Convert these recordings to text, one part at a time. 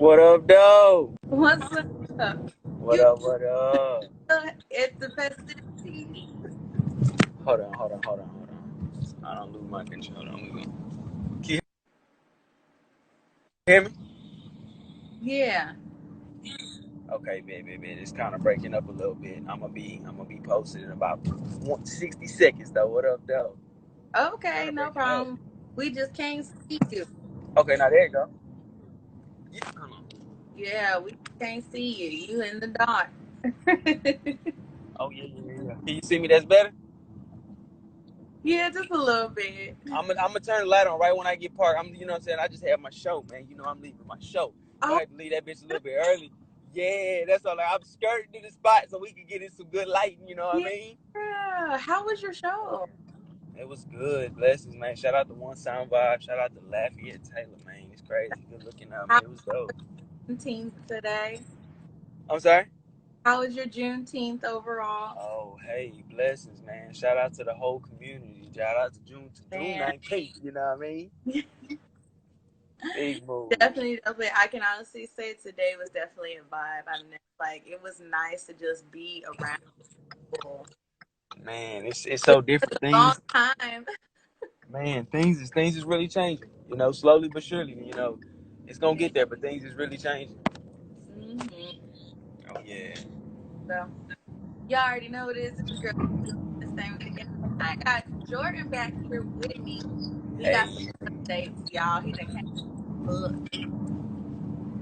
What up, though? What's up? What You up, what up? at the festivities? Hold on. I don't lose my control. Can you hear me? Yeah. Okay, baby. It's kind of breaking up a little bit. I'm gonna be posted in about 60 seconds, though. What up, though? Kind Okay, of no breaking up. problem. We just can't see you. Okay, now there you go. Yeah, hold on. Yeah, we can't see you. You in the dark. Oh, yeah. Can you see me? That's better? Yeah, just a little bit. I'm gonna turn the light on right when I get parked. You know what I'm saying? I just have my show, man. You know I'm leaving my show. So I Oh, have to leave that bitch a little bit early. Yeah, that's all. Like, I'm skirting to the spot so we can get in some good lighting, you know what I yeah. mean? How was your show? It was good. Blessings, man. Shout out to One Sound Vibe. Shout out to Lafayette Taylor, man. It's crazy. Good looking out, man. How It was dope. was Juneteenth today? I'm sorry? How was your Juneteenth overall? Oh, hey, blessings, man. Shout out to the whole community. Shout out to June Man, 19th, you know what I mean? Big move. definitely. I can honestly say today was definitely a vibe. It was nice to just be around people. Man, it's It so different. was a long time. Man, things is really changing. You know, slowly but surely. You know, it's gonna get there, but things is really changing. Mm-hmm. Oh yeah. So, y'all already know what it is. It's your girl. This thing with the gang. I got Jordan back here with me. He got some Hey, updates, y'all. He done came with the book.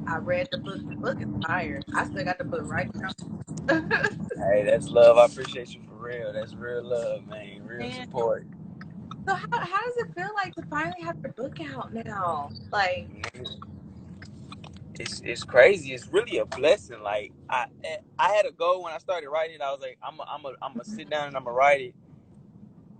I read the book. The book is fire. I still got the book right now. hey, that's love. I appreciate you for real. That's real love, man. Real And support. so, how does it feel like to finally have your book out now? Like, It's crazy. It's really a blessing. Like I had a goal when I started writing it. I was like, I'm gonna sit down and I'm gonna write it.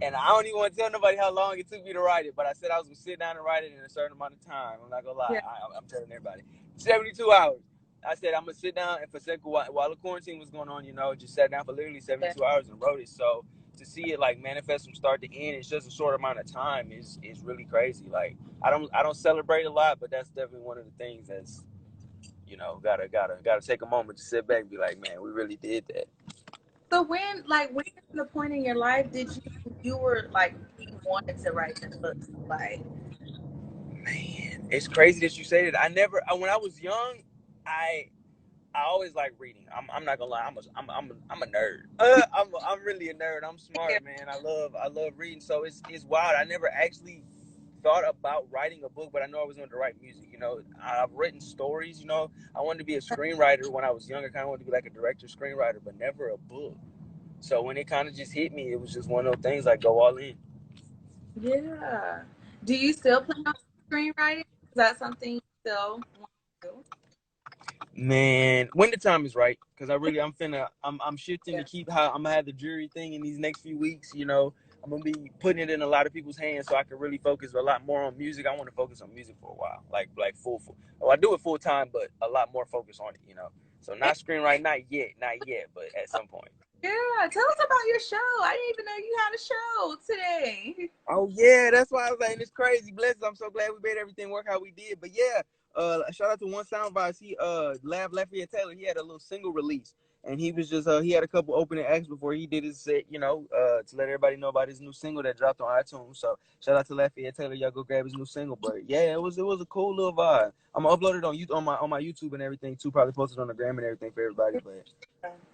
And I don't even want to tell nobody how long it took me to write it, but I said I was gonna sit down and write it in a certain amount of time. I'm not gonna lie. yeah, I'm telling everybody, 72 hours. I said I'm gonna sit down and for a second while the quarantine was going on, you know, just sat down for literally yeah. 72 hours and wrote it. So to see it like manifest from start to end, it's just a short amount of time is really crazy. Like I don't celebrate a lot, but that's definitely one of the things that's gotta take a moment to sit back and be like, man, we really did that. So when the point in your life did you were like really wanted to write this book? Like, Man, it's crazy that you say that. When I was young, I I always like reading. I'm not gonna lie. I'm a nerd. I'm really a nerd. I'm yeah, smart, man. I love reading. So it's wild. I never actually thought about writing a book, but I know I was going to write music. You know, I've written stories. You know, I wanted to be a screenwriter when I was younger. Kind of wanted to be like a director, screenwriter, but never a book. So when it kind of just hit me, it was just one of those things like go all in. yeah. Do you still plan on screenwriting? Is that something you still want to do? Man, when the time is right, because I'm shifting Yeah. to keep how I'm gonna have the jury thing in these next few weeks. You know, I'm gonna be putting it in a lot of people's hands so I can really focus a lot more on music. I want to focus on music for a while, like full. Oh, I do it full time, but a lot more focus on it. You know, so not screenwriting, not yet, but at some point. Yeah, tell us about your show. I didn't even know you had a show today. Oh yeah, that's why I was like, it's crazy. Blessings. I'm so glad we made everything work how we did. But yeah, shout out to One Sound Vibes. He Lafayette Taylor. He had a little single release, and he was just he had a couple opening acts before he did his set. You know, to let everybody know about his new single that dropped on iTunes. So shout out to Lafayette Taylor. Y'all go grab his new single. But yeah, it was a cool little vibe. I'm gonna upload it on my YouTube and everything too. Probably post it on the gram and everything for everybody. But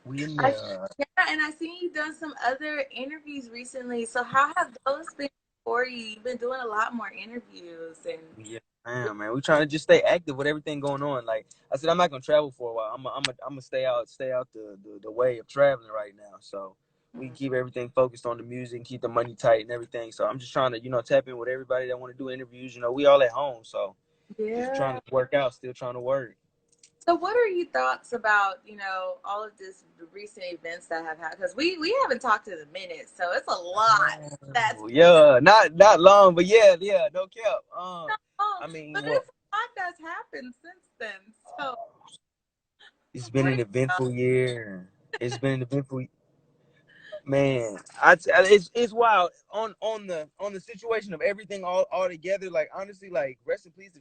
we in I, there. yeah, and I seen you've done some other interviews recently. So how have those been for you? You've been doing a lot more interviews and Yeah, man. We trying to just stay active with everything going on. Like I said, I'm not gonna travel for a while. I'm gonna stay out the way of traveling right now. So we can keep everything focused on the music, keep the money tight and everything. So I'm just trying to, tap in with everybody that want to do interviews. You know, we all at home, so just trying yeah. to work out, still trying to work. So what are your thoughts about, all of this recent events that have happened? Because we haven't talked in a minute, so it's a lot that's Oh, yeah, not long, but yeah, no cap. oh, I mean, but what? it's a lot that's happened since then. So It's been what are an your thoughts? eventful year. It's been an eventful. Man, it's wild on the situation of everything all together. Like honestly, like rest in peace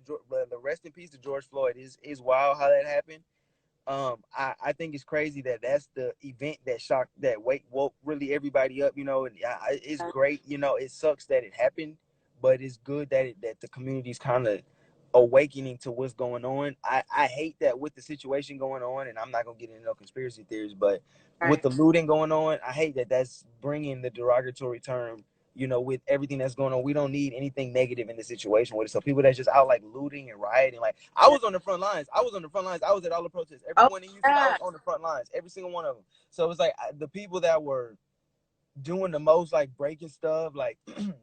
to George Floyd is wild how that happened. I think it's crazy that that's the event that shocked woke really everybody up, and it's great, it sucks that it happened, but it's good that that the community's kind of awakening to what's going on. I hate that with the situation going on, and I'm not gonna get into no conspiracy theories, but with Right. the looting going on, I hate that that's bringing the derogatory term. With everything that's going on, we don't need anything negative in the situation with it. So people that's just out like looting and rioting, like I was on the front lines. I was on the front lines. I was at all the protests. Oh, Everyone in Houston, I yeah. was on the front lines. Every single one of them. So it was like the people that were doing the most, like breaking stuff, like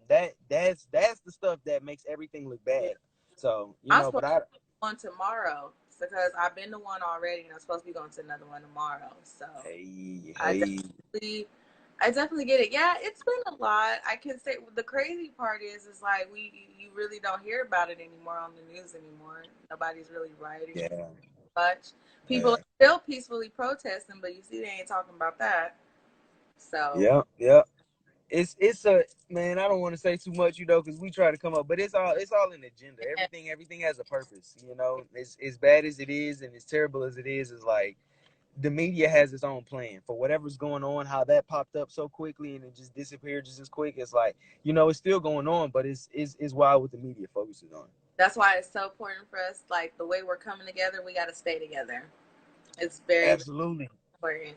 that's the stuff that makes everything look Yeah. bad. So I'm but supposed to go on tomorrow because I've been to one already, and I'm supposed to be going to another one tomorrow. So hey I hey definitely, I definitely get it. Yeah, it's been a lot. I can say the crazy part is like you really don't hear about it anymore on the news anymore. Nobody's really rioting yeah much. People yeah are still peacefully protesting, but you see they ain't talking about that. So yeah yeah. It's a man. I don't want to say too much, because we try to come up, but it's all an agenda. and Everything has a purpose. It's as bad as it is and as terrible as it is like the media has its own plan for whatever's going on. How that popped up so quickly and it just disappeared just as quick. It's like it's still going on, but it's wild what the media focuses on. that's why it's so important for us. Like the way we're coming together, we got to stay together. It's very, very Absolutely, important.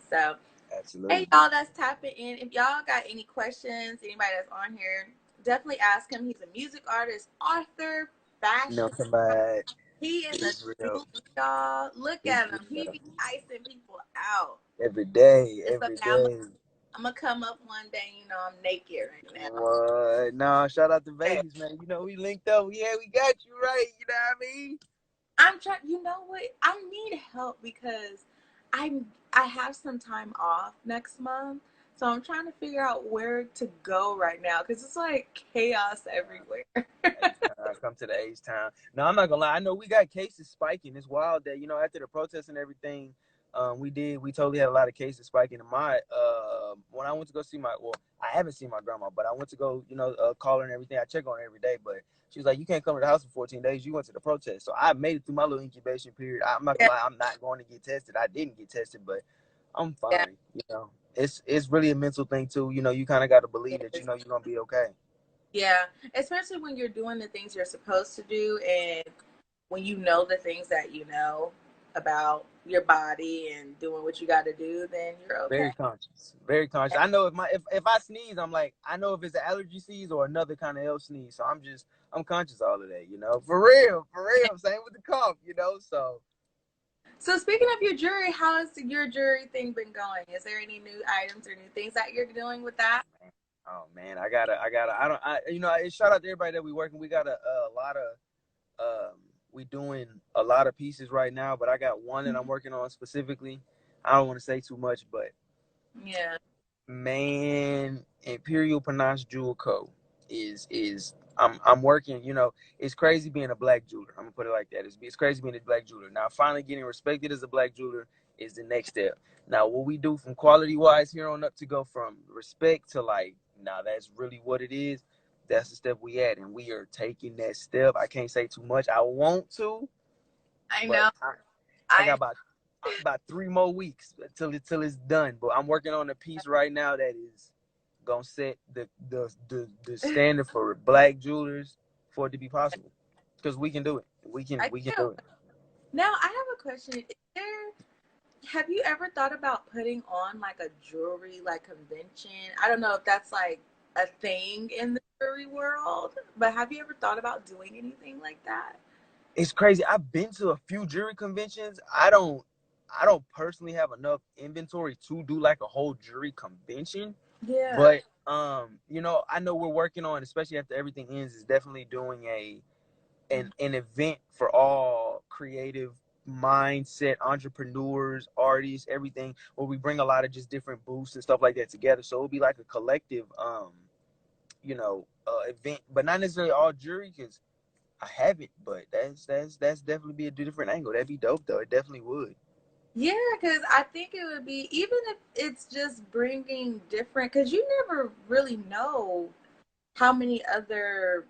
So, hey, absolutely. y'all that's tapping in. If y'all got any questions, anybody that's on here, definitely ask him. He's a music artist, author, fashion. Somebody He is a is real. jeweler, y'all. Look It's at him. He real. be icing people out. Every day, And so every now day. I'm gonna come up one day. I'm naked right now. What? No, shout out to Hey, Vegas, man. We linked up. Yeah, we got you right. You know what I mean? I'm trying. You know what? I need help because I have some time off next month, so I'm trying to figure out where to go right now because it's like chaos everywhere. H-Town, come to the H-Town. No, I'm not gonna lie. I know we got cases spiking. It's wild that after the protests and everything, we totally had a lot of cases spiking. In my when I went to go see I haven't seen my grandma, but I went to go call her and everything. I check on her every day, but she was like, you can't come to the house for 14 days. You went to the protest, so I made it through my little incubation period. I'm not Yeah, gonna lie. I'm not going to get tested. I didn't get tested, but I'm yeah, fine. It's really a mental thing too. You kind of got to believe it that is. you're gonna be okay. Yeah, especially when you're doing the things you're supposed to do, and when you know the things that you know about your body and doing what you got to do, then you're okay. Very conscious. Very conscious. I know if I sneeze, I'm like, I know if it's an allergy sneeze or another kind of health sneeze. So I'm conscious of all of that. For real, for real. Same with the cough. So So speaking of your jury, how has your jury thing been going? Is there any new items or new things that you're doing with that? oh man, I don't shout out to everybody that we working. We got a lot of we doing a lot of pieces right now, but I got one that I'm working on specifically. I don't want to say too much, but Yeah. man, Imperial Panache Jewel Co. is I'm working. It's crazy being a black jeweler. I'm gonna put it like that. It's crazy being a black jeweler. Now, finally getting respected as a black jeweler is the next step. Now, what we do from quality wise here on up to go from respect to like, now that's really what it is. That's the step we at, and we are taking that step. I can't say too much. I want to, I but know. I got I about 3 more weeks till it's done. But I'm working on a piece right now that is gonna set the standard for black jewelers for it to be possible. Because we can do it. We can do. do it. Now I have a question. Have you ever thought about putting on like a jewelry like convention? I don't know if that's like a thing in the jewelry world, but have you ever thought about doing anything like that? It's crazy. I've been to a few jury conventions. I don't personally have enough inventory to do like a whole jury convention. Yeah. But I know we're working on, especially after everything ends, is definitely doing an event for all creative mindset entrepreneurs, artists, everything, where we bring a lot of just different booths and stuff like that together. So it'll be like a collective event, but not necessarily all jury, because I haven't, but that's definitely be a different angle. That'd be dope though. It definitely would. Yeah, because I think it would be, even if it's just bringing different, because you never really know how many other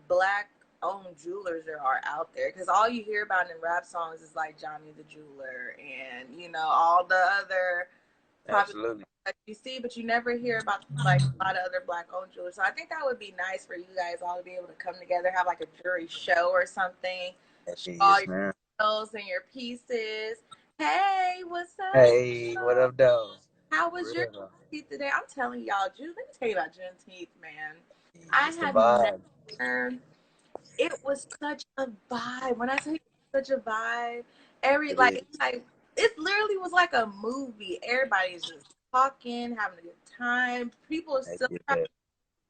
black owned jewelers there are out there. Because all you hear about in rap songs is like Johnny the Jeweler and, you know, all the other popular Absolutely. that you see, but you never hear about like a lot of other black owned jewelers. So I think that would be nice for you guys all to be able to come together, have like a jewelry show or something, show all Yes, your man. jewels and your pieces. Hey, what's up? Hey, what up, though? How For was your real though. Juneteenth today? I'm telling y'all, June. Let me tell you about Juneteenth, man. I It's the had vibe. never. It was such a vibe. When I tell you such a vibe, every It is. like it literally was like a movie. Everybody's just talking, having a good time. People are Heck still yeah.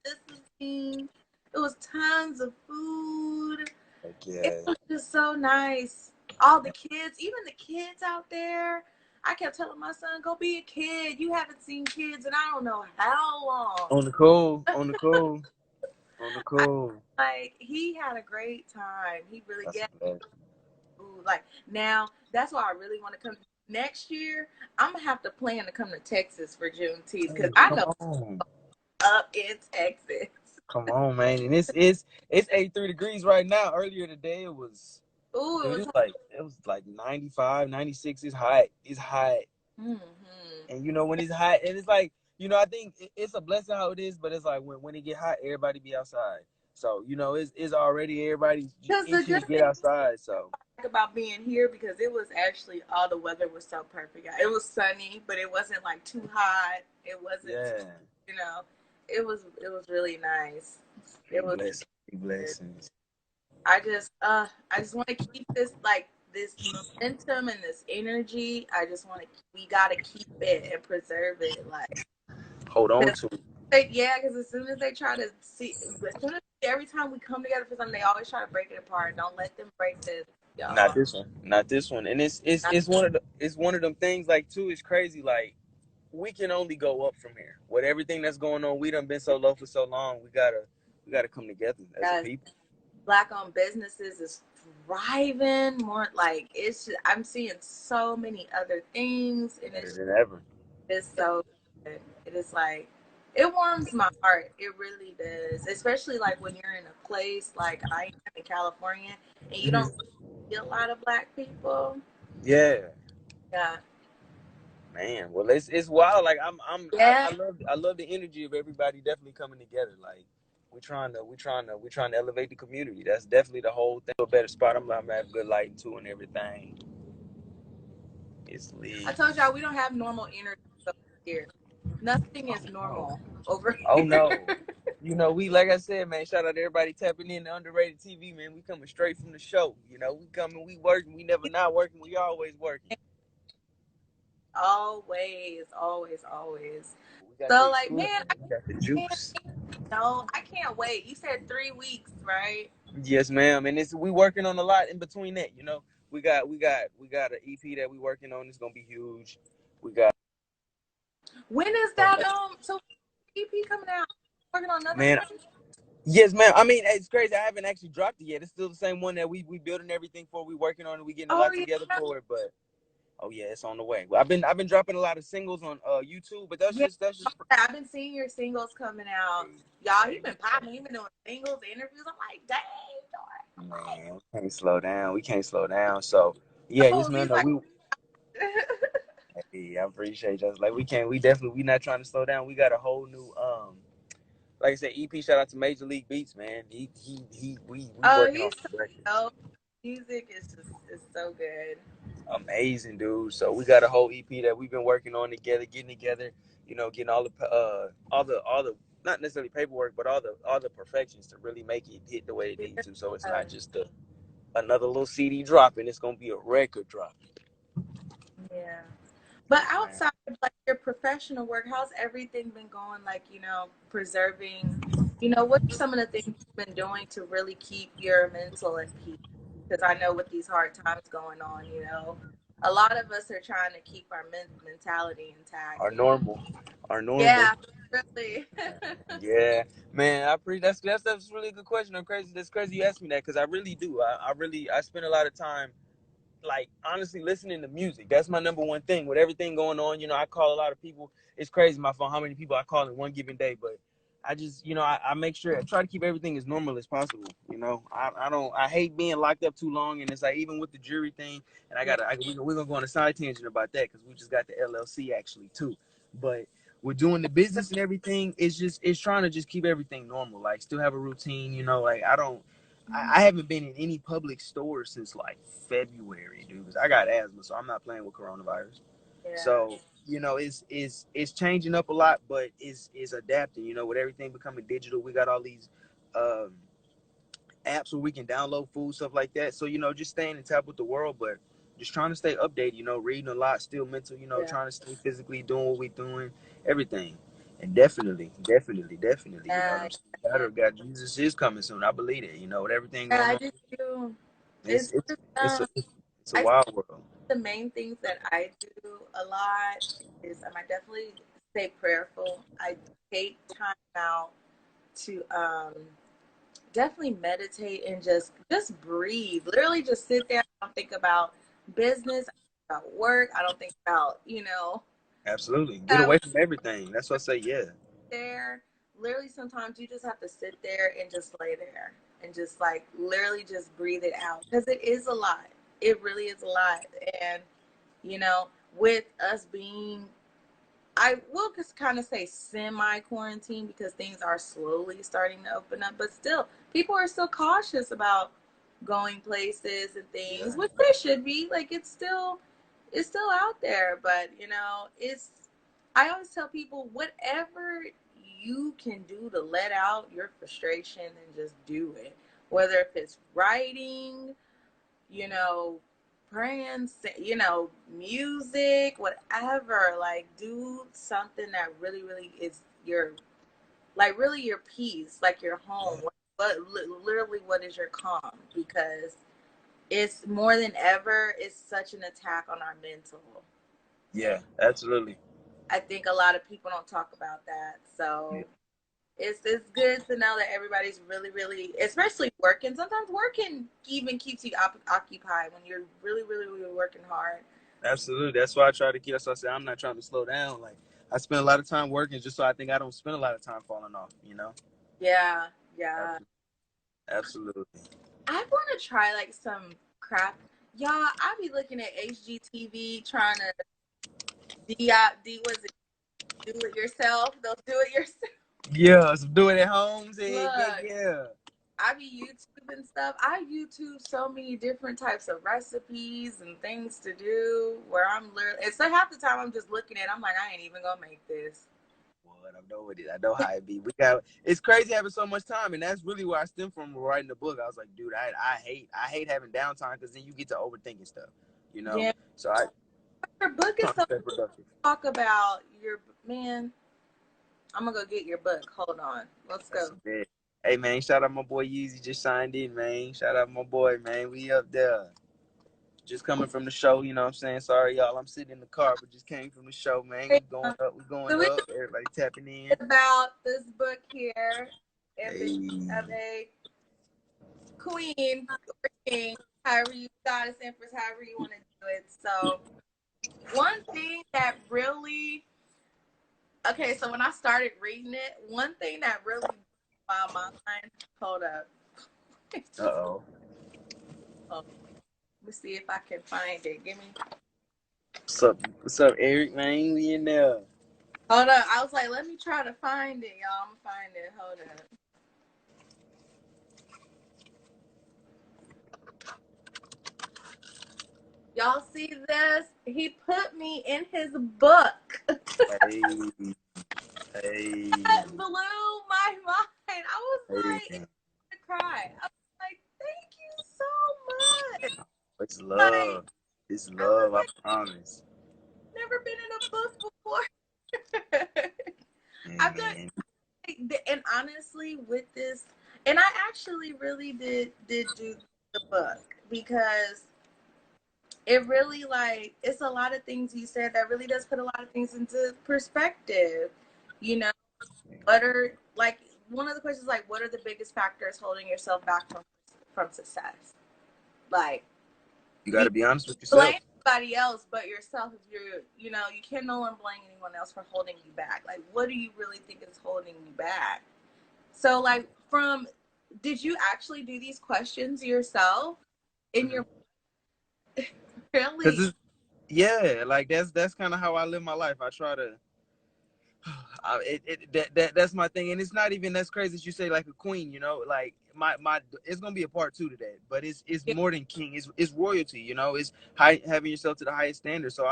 distancing. It was tons of food. Heck It yeah. was just so nice. All the kids, even the kids out there. I kept telling my son, "Go be a kid. You haven't seen kids in I don't know how long." On the cool. On the cool. On the I, cool. like he had a great time. He really That's get a blessing. food. Like now, that's why I really want to come next year. I'm gonna have to plan to come to Texas for Juneteenth because Hey, I come know on. up in Texas. Come on, man. And it's 83 degrees right now. Earlier today it was, Ooh, it dude, was. it was like 95, 96. It's hot. It's hot. Mm-hmm. And you know when it's hot, and it's like, I think it's a blessing how it is, but it's like when it get hot, everybody be outside. So it's already everybody Because the itching to good get thing outside. So about being here because it was actually all the weather was so perfect. It was sunny, but it wasn't like too hot. It wasn't, yeah, you know, it was really nice. It straight was blessings, straight good. blessings. I just want to keep this momentum and this energy. We gotta keep it and preserve it. Hold on 'Cause to it. yeah, because as soon as they try to see, as soon as every time we come together for something, they always try to break it apart. Don't let them break this, Not y'all. this one, not this one. And it's one of them things like too. It's crazy. Like we can only go up from here. With everything that's going on, we done been so low for so long. We gotta come together as a Guys, people. black owned businesses is thriving more like I'm seeing so many other things and Better it's than ever. so good. It is like it warms my heart. It really does. Especially like when you're in a place like I am in California and you don't Mhm. see a lot of black people. Yeah. Yeah. Man, well, it's wild. Like Yeah. I love the energy of everybody definitely coming together. Like we trying to elevate the community. That's definitely the whole thing. A better spot. I'm gonna have good lighting too and everything. It's I lit. told y'all we don't have normal energy over here. Nothing Oh is no. normal over Oh here. no. We like I said, man. Shout out to everybody tapping in to Underrated TV, man. We coming straight from the show. We coming, we working. We never not working. We always working. Always, always, always. We got the So like, man, equipment. We got the can't, juice. no, I can't wait. You said 3 weeks, right? Yes, ma'am. And we working on a lot in between that. We got an EP that we working on. It's gonna be huge. We got When is that? So EP coming out? Working on another man. one? Yes, ma'am. I mean, it's crazy. I haven't actually dropped it yet. It's still the same one that we building everything for. We working on it. We getting a Oh lot yeah, together for it. But oh yeah, it's on the way. Well, I've been dropping a lot of singles on YouTube, but that's yeah. just I've been seeing your singles coming out, hey, y'all. He hey, been popping. He been doing singles, interviews. I'm like, dang, man, we can't slow down. We can't slow down. So yeah, yes, Jordan. man. He's No, like, we hey, I appreciate you. Like we definitely we not trying to slow down. We got a whole new like I said, EP. Shout out to Major League Beats, man. We oh, working on he's so some records. dope. Music is so good. Amazing, dude. So we got a whole EP that we've been working on together, getting together. Getting all the not necessarily paperwork, but all the perfections to really make it hit the way it needs to. So it's Yeah. not just another little CD dropping. It's gonna be a record drop. Yeah. But Yes, man. outside of like your professional work, how's everything been going? Like, preserving, what are some of the things you've been doing to really keep your mental at peace? Because I know with these hard times going on, a lot of us are trying to keep our mentality intact. Our normal, our normal. Yeah, really. Yeah, man, I appreciate that's a really good question. I'm crazy. That's crazy you asked me that because I really do. I spend a lot of time like honestly listening to music. That's my number one thing. With everything going on, you know, I call a lot of people. It's crazy my phone how many people I call in one given day, but I just, you know, I make sure I try to keep everything as normal as possible. You know, I hate being locked up too long, and it's like even with the jury thing, and we're gonna go on a side tangent about that because we just got the LLC actually too, but we're doing the business and everything. It's trying to just keep everything normal, like still have a routine. You know, like I haven't been in any public stores since like February, dude. Because I got asthma, so I'm not playing with coronavirus. Yeah. So you know, it's changing up a lot, but it's adapting. You know, with everything becoming digital, we got all these um, apps where we can download food, stuff like that. So you know, just staying in tap with the world, but just trying to stay updated. You know, reading a lot, still mental. You know, Yeah. trying to stay physically doing what we're doing, everything. And definitely. You know what Yeah. I'm saying? God, Jesus is coming soon. I believe it. You know, with everything Yeah, going I on, just do. it's It's it's just, it's a I wild world. the main things that I do a lot is I definitely stay prayerful. I take time out to definitely meditate and just breathe. Literally just sit there. I don't think about business, I don't think about work. I don't think about, Absolutely, get um, away from everything. That's what I say. Yeah, there. Literally sometimes you just have to sit there and just lay there and just like literally just breathe it out because it is a lot. It really is a lot. And you know, with us being, I will just kind of say semi quarantine because things are slowly starting to open up, but still, people are still cautious about going places and yeah, things, which they should be. Like it's still out there, but I always tell people whatever you can do to let out your frustration and just do it. Whether if it's writing, you know, praying, music, whatever. Like, do something that really, really is really your peace, like your home. Literally, what is your calm? Because it's more than ever, it's such an attack on our mental. And yeah, absolutely. I think a lot of people don't talk about that. Yeah. So it's good to know that everybody's really, really, especially working. Sometimes working even keeps you occupied when you're really, really, really working hard. Absolutely. That's why I try to keep. That's why I say I'm not trying to slow down. Like I spend a lot of time working just so I think I don't spend a lot of time falling off. You know. Yeah, yeah. Absolutely. Absolutely. I want to try like some crap. Y'all, I be looking at HGTV trying to was it do it yourself? They'll do it yourself. Yeah, so do it at home. Say, yeah, Look, yeah. I be YouTube and stuff. I YouTube so many different types of recipes and things to do where I'm literally, it's like half the time I'm just looking at it, I'm like, I ain't even gonna make this. What I know it is. I know how it be. We got. It's crazy having so much time, and that's really where I stem from writing the book. I was like, dude, I hate having downtime because then you get to overthinking stuff. You know. Yeah. So I Your book is trying to so stay productive. talk about your man. I'm gonna go get your book. Hold on. Let's That's go. a bit. Hey man, shout out my boy Yeezy just signed in, man. Shout out my boy, man. We up there. Just coming from the show, you know what I'm saying? Sorry, y'all. I'm sitting in the car, but just came from the show, man. We going up. We going So we up. Everybody tapping in. talked about this book here, Ambition Hey. of a Queen or King, however you goddess empress, however you want to do it. So one thing that really okay, so when I started reading it, one thing that really blew my mind. Hold up. Uh-oh. Hold, let me see if I can find it. Give me. What's up, Eric, man? We in there. Hold up. I was like, let me try to find it, y'all. I'm gonna find it. Hold up. Y'all see this? He put me in his book. Hey. Hey. That blew my mind. I was like, Hey. I'm gonna cry. I was like, thank you so much. It's Like, love. It's I was love, I like, promise. never been in a book before. I've done, Man. and honestly, with this, and I actually really did do the book because it really like it's a lot of things you said that really does put a lot of things into perspective. You know, what are like one of the questions like what are the biggest factors holding yourself back from success? Like You got to be honest with blame yourself. anybody else but yourself if you're, you know, you can no one blame anyone else for holding you back. Like, what do you really think is holding you back? So, like, did you actually do these questions yourself in your Cause really? yeah, like that's kind of how I live my life. I try to that's my thing, and it's not even that's crazy as you say, like a queen, you know, like my it's gonna be a part two to that, but it's more than king, it's royalty, you know, it's high, having yourself to the highest standard. So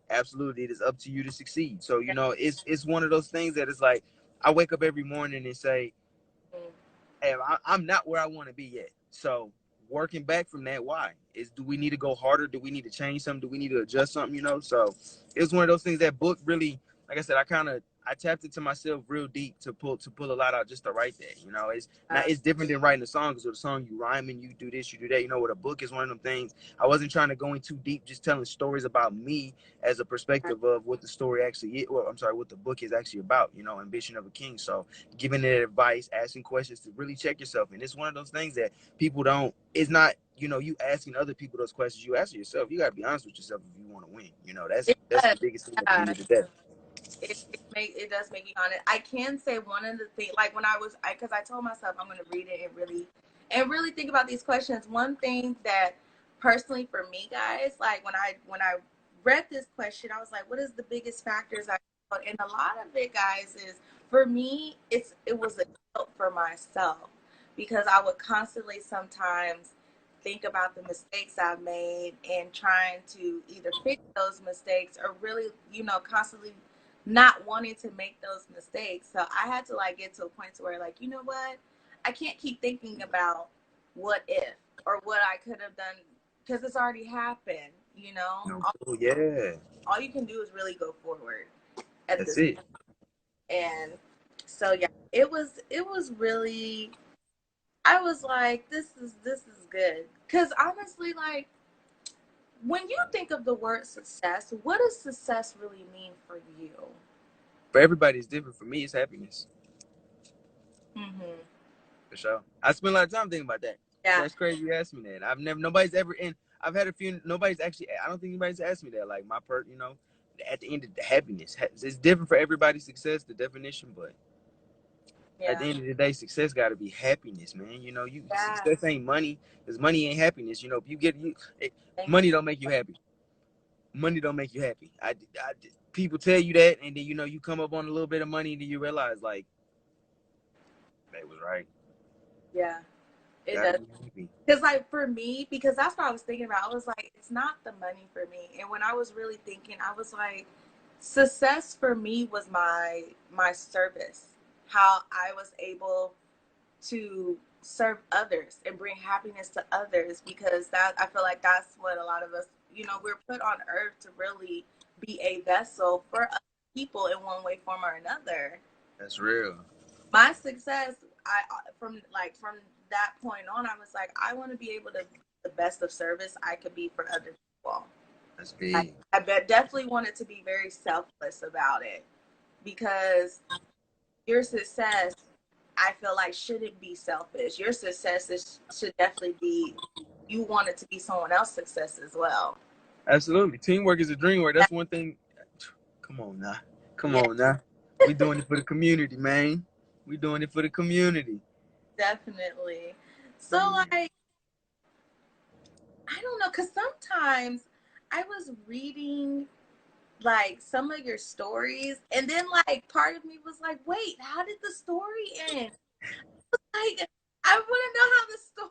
absolutely, it is up to you to succeed. So you know, it's one of those things that it's like I wake up every morning and say, hey, I'm not where I want to be yet. So working back from that, why is, do we need to go harder? Do we need to change something? Do we need to adjust something? You know, so it's one of those things. That book really, like I said, I tapped into myself real deep to pull a lot out just to write that. You know, it's not, it's different than writing a song, because with a song you rhyme and you do this, you do that. You know, with a book is one of them things. I wasn't trying to go in too deep, just telling stories about me as a perspective of what the story actually is. Well, I'm sorry, what the book is actually about. You know, Ambition of a King. So giving it advice, asking questions to really check yourself. And it's one of those things that people don't, it's not, you know, you asking other people those questions, you ask yourself. You got to be honest with yourself if you want to win. You know, that's It the does. biggest thing at the end Yeah. of the day. It does make you honest. I can say one of the things, like when because I told myself I'm going to read it and really think about these questions. One thing that personally for me, guys, like when I read this question, I was like, what is the biggest factors I felt? And a lot of it, guys, is for me, it was a guilt for myself, because I would constantly sometimes think about the mistakes I've made and trying to either fix those mistakes or really, you know, constantly not wanting to make those mistakes. So I had to like get to a point to where, like, you know what? I can't keep thinking about what if or what I could have done, because it's already happened, you know? No, yeah, All you can do is really go forward at that's this. it. And so yeah, it was really, I was like, this is good. Cause honestly, like, when you think of the word success, what does success really mean for you? For everybody, it's different. For me, it's happiness. Mm-hmm. For sure. I spend a lot of time thinking about that. Yeah. That's crazy you asked me that. Nobody's ever in, I've had a few, nobody's actually, I don't think anybody's asked me that. Like you know, at the end of the happiness, it's different for everybody's success, the definition, but at Yeah. the end of the day, success got to be happiness, man. You know, Yeah. success ain't money, because money ain't happiness. You know, if you get Thank money you. don't make you happy. Money don't make you happy. People tell you that, and then you know you come up on a little bit of money, and then you realize like they was right. Yeah. It Gotta does. be happy. Because, like, for me, because that's what I was thinking about. I was like, it's not the money for me. And when I was really thinking, I was like, success for me was my service. How I was able to serve others and bring happiness to others, because that, I feel like that's what a lot of us, you know, we're put on earth to really be a vessel for other people in one way, form, or another. That's real. My success, I from that point on, I was like, I want to be able to be the best of service I could be for other people. That's I, big. definitely wanted to be very selfless about it, because your success, I feel like, shouldn't be selfish. Your success should definitely be, you want it to be someone else's success as well. Absolutely. Teamwork is a dream work. That's one thing. Come on now. Come Yeah, on now. We doing it for the community, man. We doing it for the community. definitely. So, Yeah. like, I don't know, because sometimes I was reading like some of your stories, and then like part of me was like, wait, how did the story end? Like, I want to know how the story.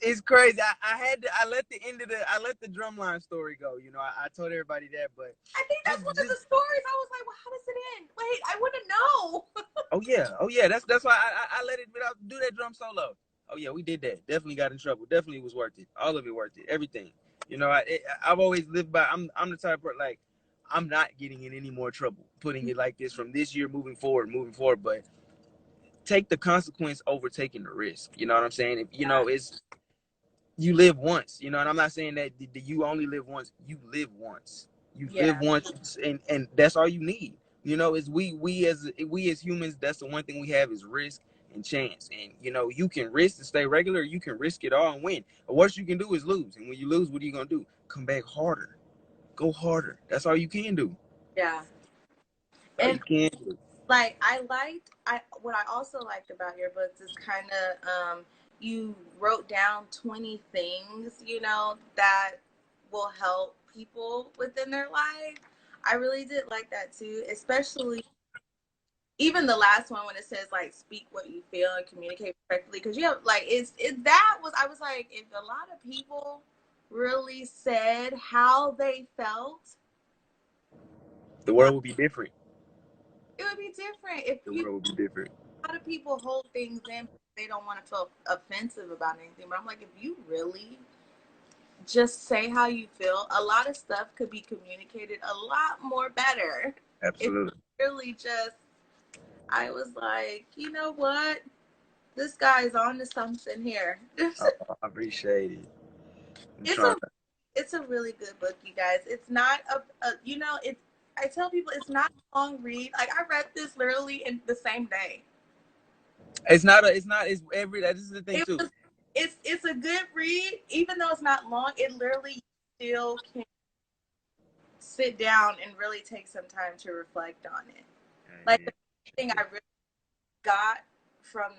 It's crazy. I let the end of I let the drumline story go. You know, I told everybody that, but I think that's one of just the stories. I was like, well, how does it end? Wait, I want to know. oh yeah. That's why I let it do that drum solo. Oh yeah, we did that. Definitely got in trouble. Definitely was worth it. All of it worth it. Everything. You know, I've always lived by. I'm the type of like I'm not getting in any more trouble. Putting it like this from this year moving forward. But take the consequence over taking the risk. You know what I'm saying? If you Yeah, know it's you live once, you know, and I'm not saying that you only live once. You live once. You live yeah, once, and that's all you need. You know, is we as humans, that's the one thing we have is risk and chance. And you can risk to stay regular, you can risk it all and win. The worst you can do is lose. And when you lose, what are you gonna do? Come back harder. Go harder. That's all you can do. Yeah. That's all And you can do. like what I also liked about your books is kind of you wrote down 20 things, that will help people within their life. I really did like that too, especially even the last one when it says like speak what you feel and communicate correctly, because you have like that was, I was like, if a lot of people really said how they felt, The like world will be different. it would be different. If The you world will be different. A lot of people hold things in, they don't want to feel offensive about anything, but I'm like, if you really just say how you feel, a lot of stuff could be communicated a lot more better. If Absolutely. really just, I was like, you know what, this guy's on to something here. Oh, I appreciate it. I'm it's trying a it's a really good book, you guys. It's not it's, I tell people it's not a long read. Like, I read this literally in the same day. it's every, this is the thing It too. was it's a good read, even though it's not long. It literally still can sit down and really take some time to reflect on it. Like, the thing I really got from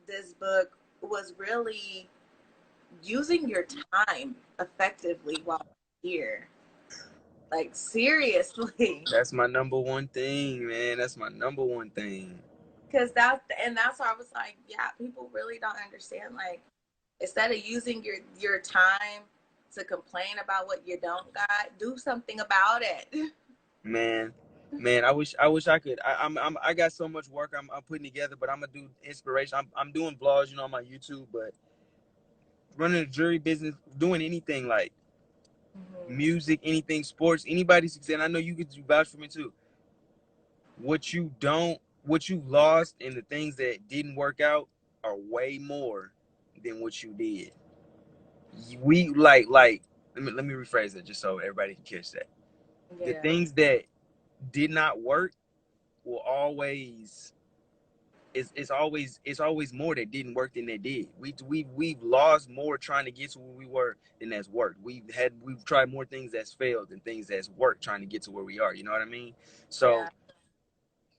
this book was really using your time effectively while here. Like, seriously. That's my number one thing, man. That's my number one thing. Because that's why I was like, yeah, people really don't understand. Like, instead of using your time to complain about what you don't got, do something about it. Man, I wish I could. I got so much work I'm putting together, but I'm gonna do inspiration. I'm doing vlogs, on my YouTube, but running a jewelry business, doing anything like Mm-hmm. music, anything, sports, anybody succeed. I know you could vouch for me too. What you lost and the things that didn't work out are way more than what you did. We like let me rephrase that just so everybody can catch that. The Yeah. things that did not work will always it's always more that didn't work than that did. We've lost more trying to get to where we were than that's worked. We've tried more things that's failed than things that's worked trying to get to where we are. You know what I mean? So Yeah.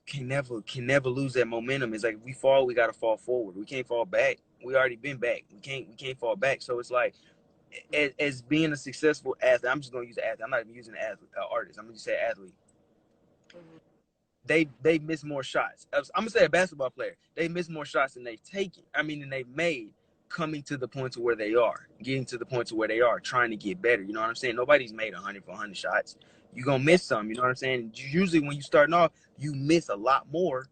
can never lose that momentum. It's like if we fall, we gotta fall forward. We can't fall back. We already been back. We can't fall back. So it's like as being a successful athlete, I'm just gonna use athlete. I'm not even using athlete, artist. I'm gonna just say athlete. Mm-hmm. They miss more shots. I'm gonna say a basketball player. They miss more shots than they've taken. Than they've made, coming to the point to where they are, getting to the point to where they are, trying to get better. You know what I'm saying? Nobody's made 100 for 100 shots. You're gonna Yeah. miss some. You know what I'm saying? Usually when you starting off, you miss a lot more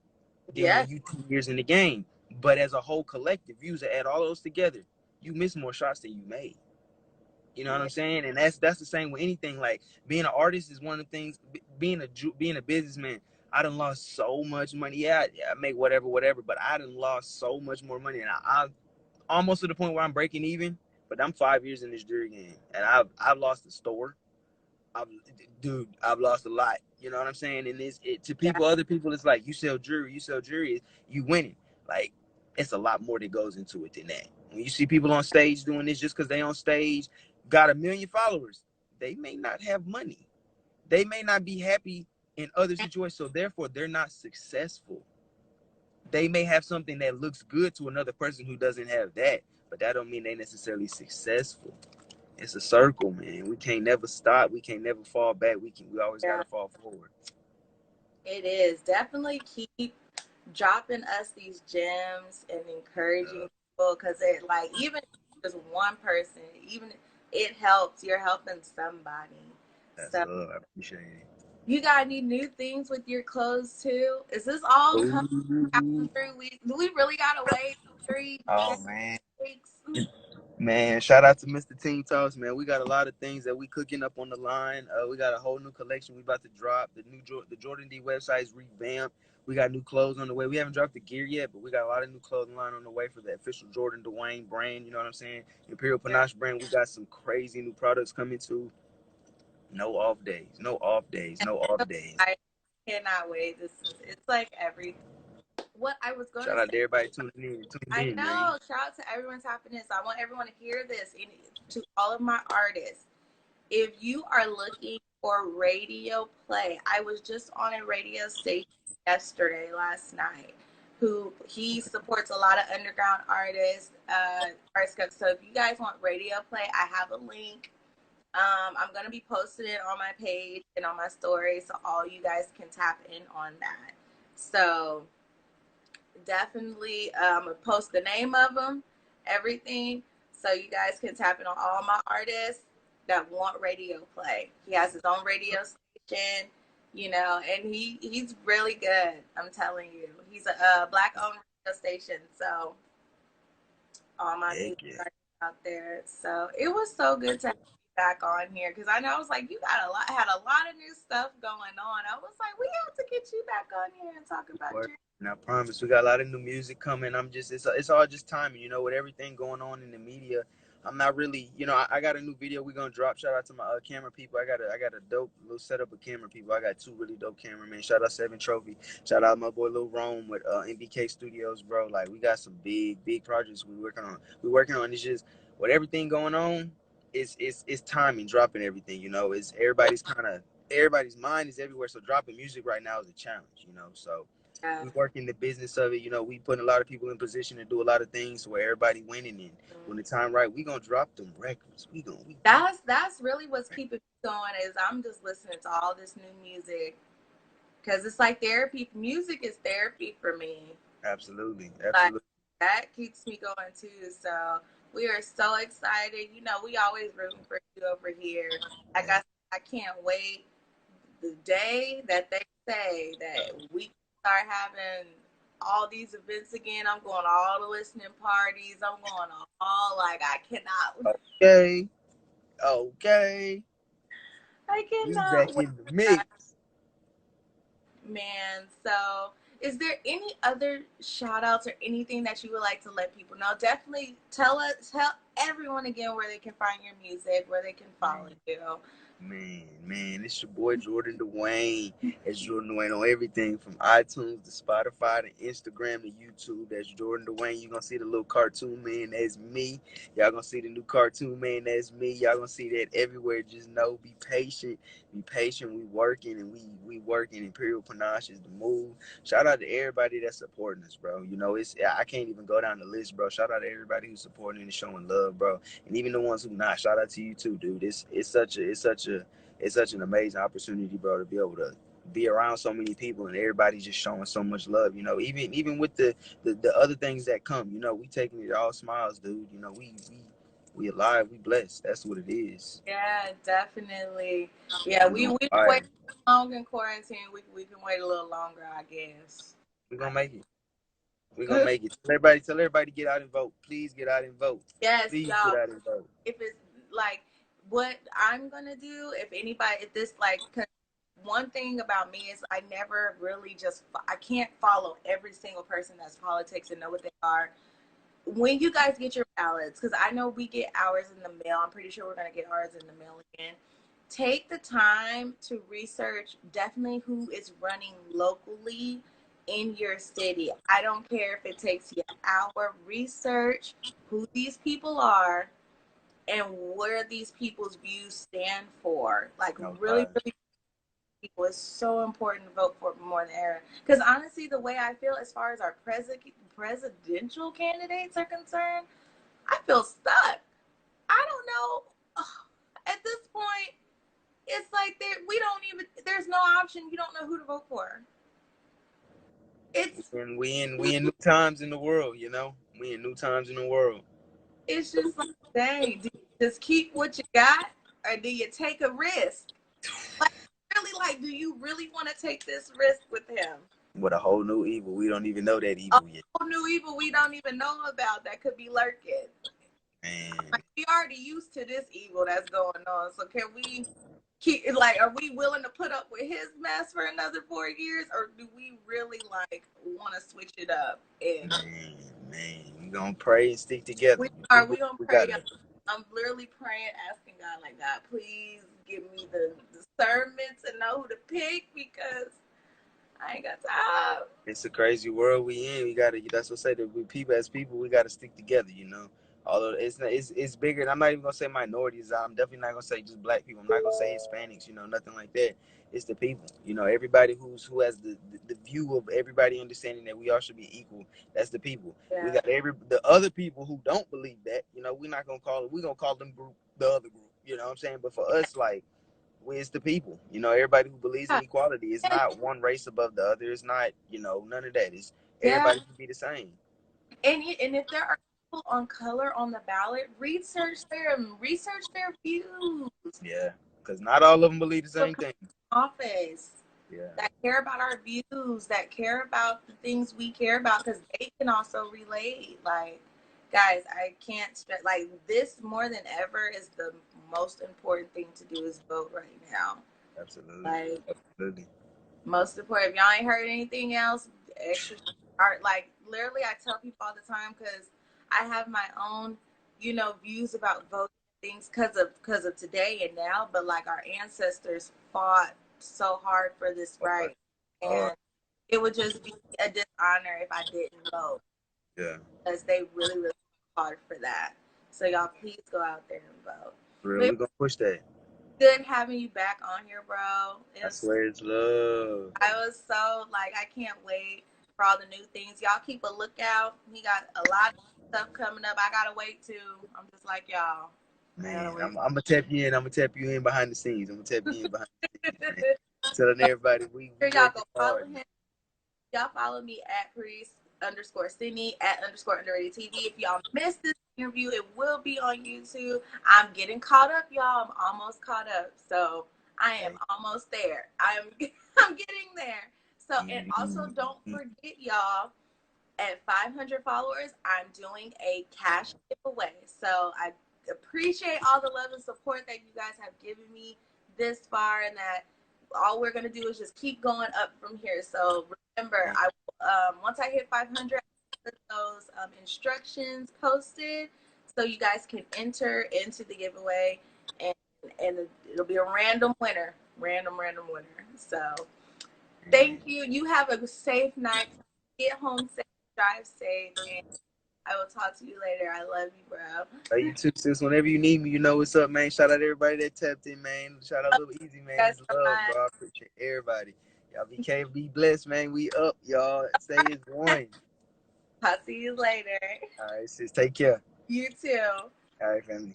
than Yeah. when you 2 years in the game. But as a whole collective, you add all those together, you miss more shots than you made. You know what Yeah. I'm saying? And that's the same with anything. Like being an artist is one of the things. Being a businessman, I done lost so much money. Yeah, I make whatever, but I done lost so much more money, and I almost to the point where I'm breaking even. But I'm 5 years in this jewelry game, and I've lost the store. I've, I've lost a lot. You know what I'm saying? And to Yeah. people, other people, it's like you sell jewelry, you winning. Like it's a lot more that goes into it than that. When you see people on stage doing this just because they on stage, got 1 million followers, they may not have money. They may not be happy in other situations, so therefore they're not successful. They may have something that looks good to another person who doesn't have that, but that don't mean they necessarily successful. It's a circle, man. We can't never stop. We can't never fall back. We always Yeah. gotta fall forward. It is. Definitely keep dropping us these gems and encouraging people, because it, like, even if it's just one person, even it helps. You're helping somebody. That's So, love. I appreciate it. you got any new things with your clothes too? Is this all coming out in Ooh. 3 weeks? Do we really gotta wait 3 Oh man. weeks? Man, shout out to Mr. Team Talks, man. We got a lot of things that we cooking up on the line. We got a whole new collection we about to drop. The Jordann D website is revamped. We got new clothes on the way. We haven't dropped the gear yet, but we got a lot of new clothing line on the way for the official Jordann Dwayne brand. You know what I'm saying? Imperial Yeah. Panache brand. We got some crazy new products coming too. No off days. No off days. No off days. I cannot wait. It's like everything. what I was going Shout to out to say. everybody tuning I in, man. know. Shout out to everyone tapping in. So I want everyone to hear this. And to all of my artists, if you are looking for radio play, I was just on a radio station last night, who he supports a lot of underground artists. So if you guys want radio play, I have a link. I'm gonna be posting it on my page and on my story, so all you guys can tap in on that. So definitely post the name of them, everything, so you guys can tap in on all my artists that want radio play. He has his own radio station, and he's really good. I'm telling you, he's a black owned radio station. So all my music out there. So it was so good to have you back on here, because I know I was like, you had a lot of new stuff going on. I was like, we have to get you back on here and talk about your. And I promise we got a lot of new music coming. It's all just timing, with everything going on in the media. I'm not really, I got a new video we're gonna drop. Shout out to my camera people. I got a dope little setup of camera people. I got 2 really dope cameramen. Shout out 7 Trophy. Shout out my boy Lil Rome with NBK Studios, bro. Like, we got some big projects we working on. It's just with everything going on. It's timing, dropping everything. It's everybody's mind is everywhere. So dropping music right now is a challenge. So. Yeah. We work in the business of it. We putting a lot of people in position to do a lot of things where everybody winning. And when the time right, we gonna drop them records. That's really what's keeping me going, is I'm just listening to all this new music, because it's like therapy. Music is therapy for me. Absolutely. Like, that keeps me going too. So we are so excited. We always rooting for you over here. Like I can't wait the day that they say that we can start having all these events again. I'm going to all the listening parties. I'm going to all, like, I cannot. Okay. I We cannot back wait. in the mix. Man, so is there any other shout outs or anything that you would like to let people know? Definitely tell everyone again where they can find your music, where they can follow you. Man, it's your boy Jordann Dwayne. It's Jordann Dwayne on everything from iTunes to Spotify to Instagram to YouTube. That's Jordann Dwayne. You're gonna see the little cartoon man, that's me. Y'all gonna see the new cartoon man, that's me. Y'all gonna see that everywhere. Just know, be patient. We working, and we working. Imperial Panache is the move. Shout out to everybody that's supporting us, bro. I can't even go down the list, bro. Shout out to everybody who's supporting and showing love, bro. And even the ones who not. Shout out to you too, dude. It's such an amazing opportunity, bro, to be able to be around so many people and everybody just showing so much love. Even with the other things that come, we taking it all smiles, dude. We alive, we blessed. That's what it is. Yeah, definitely. Yeah, we wait long in quarantine. We can wait a little longer, I guess. We're gonna make it. Tell everybody get out and vote. Please get out and vote. Yes, Please y'all. get out and vote. If it's like what I'm gonna do, if this, like, 'cause one thing about me is I never really I can't follow every single person that's politics and know what they are. When you guys get your ballots, because I know we get ours in the mail, I'm pretty sure we're gonna get ours in the mail again. Take the time to research definitely who is running locally in your city. I don't care if it takes you an hour. Research who these people are and where these people's views stand for. Like, really people, it's so important to vote for more than ever. Because honestly, the way I feel as far as our presidential candidates are concerned, I feel stuck. I don't know. At this point, it's like there's no option. You don't know who to vote for. And we in new times in the world, We in new times in the world. It's just like, dang, do you just keep what you got, or do you take a risk? Do you really want to take this risk with him? With a whole new evil. We don't even know that evil yet. A whole new evil we don't even know about that could be lurking. Man. We already used to this evil that's going on. So can we are we willing to put up with his mess for another 4 years, or do we really want to switch it up? And man, we gonna pray and stick together. We gonna pray. I'm literally praying, asking God, like, God, please give me the discernment to know who to pick, because I ain't got time. It's a crazy world we in. We gotta. That's what I say. That we people as people, we gotta stick together. You know. Although it's not, it's bigger. And I'm not even gonna say minorities. I'm definitely not gonna say just black people. I'm not gonna say Hispanics. You know, nothing like that. It's the people. You know, everybody who has the view of everybody understanding that we all should be equal. That's the people. Yeah. We got the other people who don't believe that. You know, we're not gonna call it. We're gonna call them group the other group. You know what I'm saying? But for us, like, it's the people. You know, everybody who believes in equality. It's And, not one race above the other. It's not, you know, none of that. It's yeah. everybody should be the same. And if there are people on color on the ballot, research their views. Yeah, because not all of them believe the same thing. Office. Yeah. That care about our views, that care about the things we care about, because they can also relate. Like, guys, I can't stress, like, this more than ever is the most important thing to do is vote right now. Absolutely. Like, absolutely. Most important. If y'all ain't heard anything else, extra art. Like, literally, I tell people all the time because I have my own, views about voting things because of today and now. But like, our ancestors fought so hard for this right, and it would just be a dishonor if I didn't vote. Yeah. Because they really, really fought for that. So y'all, please go out there and vote. We're gonna push that. Good having you back on here, bro. I swear it's love. I was so, like, I can't wait for all the new things. Y'all keep a lookout. He got a lot of stuff coming up. I gotta wait too. I'm just like y'all. Man, I'm gonna tap you in. I'm gonna tap you in behind the scenes. I'm gonna tap you in behind the scenes, man. Telling everybody we y'all go follow him. Y'all follow me at Priest_Sydney at _UnderRatedTV. If y'all missed this interview, it will be on YouTube. I'm getting caught up, y'all. I'm almost caught up. So I am almost there. I'm getting there. So, and also don't forget, y'all, at 500 followers, I'm doing a cash giveaway. So I appreciate all the love and support that you guys have given me this far, and that all we're gonna do is just keep going up from here. So remember, I once I hit 500, I put those instructions posted so you guys can enter into the giveaway, and it'll be a random winner. So thank you. You have a safe night. Get home safe. Drive safe. And I will talk to you later. I love you, bro. Hey, you too, sis. Whenever you need me, you know what's up, man. Shout out everybody that tapped in, man. Shout out Little Easy, man. It's love, bro. I appreciate everybody. Y'all be blessed, man. We up, y'all. Stay as one. I'll see you later. All right, sis. Take care. You too. All right, family.